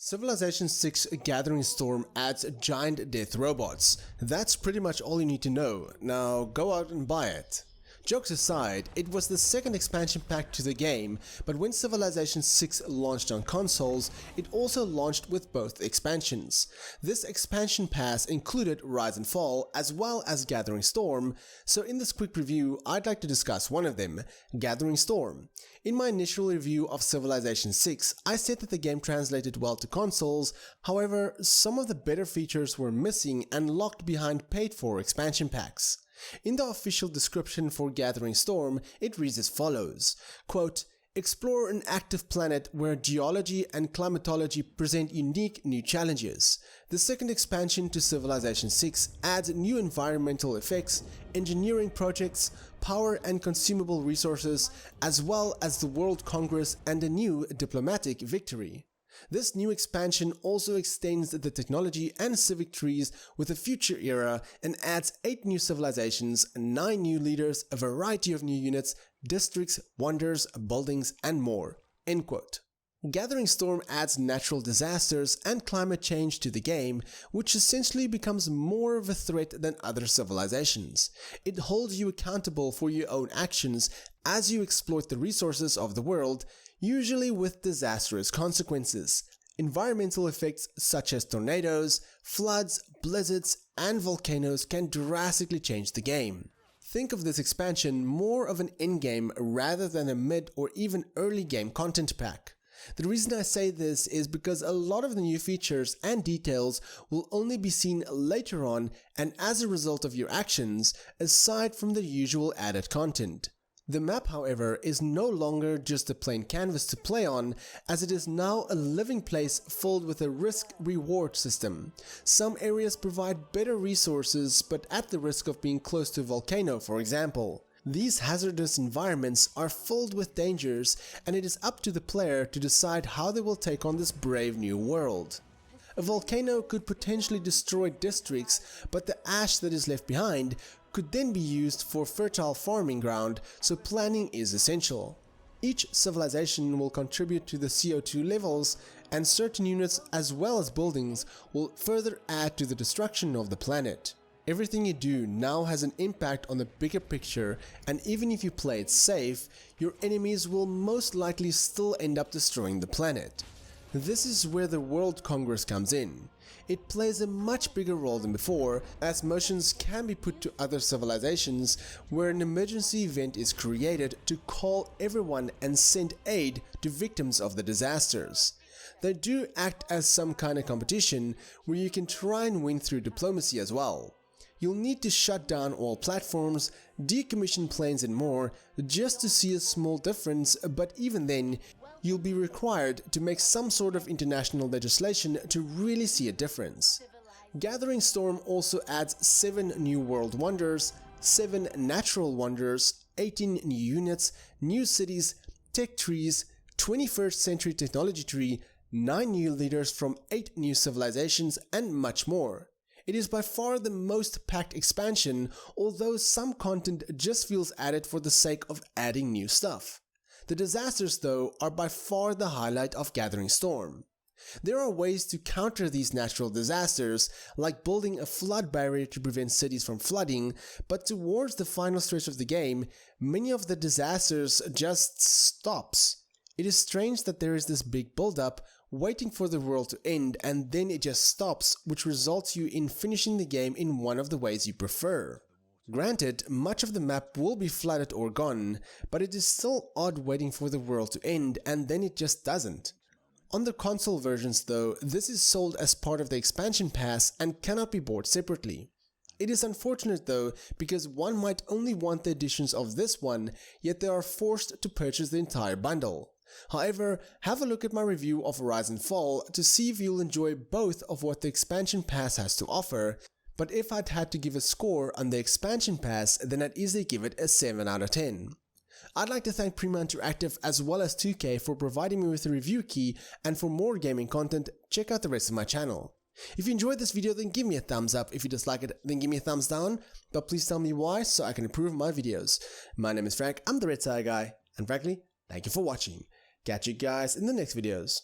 Civilization 6 Gathering Storm adds giant death robots. That's pretty much all you need to know. Now go out and buy it. Jokes aside, it was the second expansion pack to the game, but when Civilization 6 launched on consoles, it also launched with both expansions. This expansion pass included Rise and Fall as well as Gathering Storm, so in this quick review I'd like to discuss one of them, Gathering Storm. In my initial review of Civilization 6, I said that the game translated well to consoles, however, some of the better features were missing and locked behind paid-for expansion packs. In the official description for Gathering Storm, it reads as follows, quote, "Explore an active planet where geology and climatology present unique new challenges. The second expansion to Civilization 6 adds new environmental effects, engineering projects, power and consumable resources, as well as the World Congress and a new diplomatic victory. This new expansion also extends the technology and civic trees with a future era and adds 8 new civilizations, 9 new leaders, a variety of new units, districts, wonders, buildings, and more." End quote. Gathering Storm adds natural disasters and climate change to the game, which essentially becomes more of a threat than other civilizations. It holds you accountable for your own actions as you exploit the resources of the world, usually with disastrous consequences. Environmental effects such as tornadoes, floods, blizzards, and volcanoes can drastically change the game. Think of this expansion more of an endgame rather than a mid or even early game content pack. The reason I say this is because a lot of the new features and details will only be seen later on and as a result of your actions, aside from the usual added content. The map, however, is no longer just a plain canvas to play on, as it is now a living place filled with a risk-reward system. Some areas provide better resources, but at the risk of being close to a volcano, for example. These hazardous environments are filled with dangers, and it is up to the player to decide how they will take on this brave new world. A volcano could potentially destroy districts, but the ash that is left behind could then be used for fertile farming ground, so planning is essential. Each civilization will contribute to the CO2 levels, and certain units as well as buildings will further add to the destruction of the planet. Everything you do now has an impact on the bigger picture, and even if you play it safe, your enemies will most likely still end up destroying the planet. This is where the World Congress comes in. It plays a much bigger role than before, as motions can be put to other civilizations where an emergency event is created to call everyone and send aid to victims of the disasters. They do act as some kind of competition where you can try and win through diplomacy as well. You'll need to shut down all platforms, decommission planes and more just to see a small difference, but even then, you'll be required to make some sort of international legislation to really see a difference. Gathering Storm also adds 7 new world wonders, 7 natural wonders, 18 new units, new cities, tech trees, 21st century technology tree, 9 new leaders from 8 new civilizations, and much more. It is by far the most packed expansion, although some content just feels added for the sake of adding new stuff. The disasters, though, are by far the highlight of Gathering Storm. There are ways to counter these natural disasters, like building a flood barrier to prevent cities from flooding, but towards the final stretch of the game, many of the disasters just stops. It is strange that there is this big build-up, waiting for the world to end, and then it just stops, which results you in finishing the game in one of the ways you prefer. Granted, much of the map will be flooded or gone, but it is still odd waiting for the world to end and then it just doesn't. On the console versions though, this is sold as part of the expansion pass and cannot be bought separately. It is unfortunate though, because one might only want the editions of this one, yet they are forced to purchase the entire bundle. However, have a look at my review of Rise and Fall to see if you'll enjoy both of what the expansion pass has to offer. But if I'd had to give a score on the expansion pass, then I'd easily give it a 7 out of 10. I'd like to thank Prima Interactive as well as 2K for providing me with a review key, and for more gaming content, check out the rest of my channel. If you enjoyed this video, then give me a thumbs up. If you dislike it, then give me a thumbs down, but please tell me why so I can improve my videos. My name is Frank, I'm the RedTieGuy, and frankly, thank you for watching. Catch you guys in the next videos.